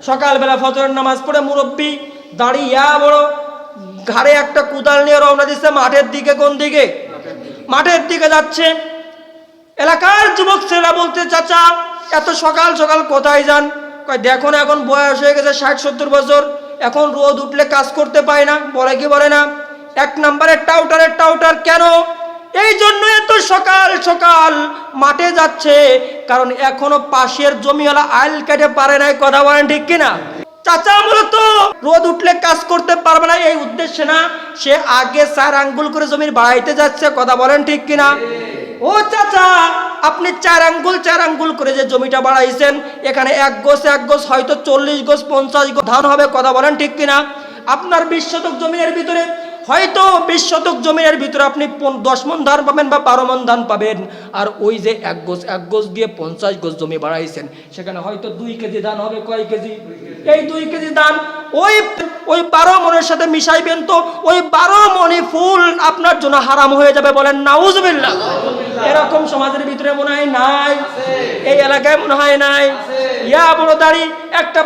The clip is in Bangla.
সকালবেলা ফজরের নামাজ পড়ে মুরব্বী দাঁড়িয়ে বড় ঘাড়ে একটা কুদাল নিয়ে রওনা দিচ্ছে মাঠের দিকে। কোন দিকে? মাঠের দিকে যাচ্ছে। এলাকার যুবক ছেলেরা বলতে, চাচা এত সকাল সকাল কোথায় যান? কয় দেখো না, এখন বয়স হয়ে গেছে 60-70 বছর, এখন রোদ উঠলে কাজ করতে পায় না। বলে কি বলে না? এক নম্বরের টাউটার। কেন? এই জন্য এত সকাল সকাল মাঠে যাচ্ছে, কারণ এখনো পাশের জমিওয়ালা আইল কেটে পারে নাই। কথা বলেন ঠিক কিনা? চাচা মূলত রোদ উঠলে কাজ করতে পারবে না এই উদ্দেশ্যে না, সে আগে 4 আঙ্গুল করে জমির বাড়াইতে যাচ্ছে। কথা বলেন ঠিক কিনা? ও চাচা, আপনি 4 আঙ্গুল করে যে জমিটা বাড়াইছেন, এখানে 1 গোছ হয়তো 40 গোছ 50 গোছ ধান হবে। কথা বলেন ঠিক কিনা? আপনার 20 শতক জমির ভিতরে হয়তো 20 শতক জমির ভিতরে আপনি 10 মণ ধান পাবেন বা 12 মণ ধান পাবেন। আর ওই যে 1 গোছ দিয়ে 50 গোছ জমি বাড়াইছেন, সেখানে হয়তো 2 কেজি ধান হবে। কয় কেজি? এই 2 কেজি ধান ওই 12 মণের সাথে মিশাইবেন, তো ওই 12 মণি ফুল আপনার জন্য হারাম হয়ে যাবে। বলেন নাউজুবিল্লাহ। এরকম সমাজের ভিতরে মনে হয় নাই? এই এলাকায় মনে হয় নাই? ইয়া বড় দাড়ি একটা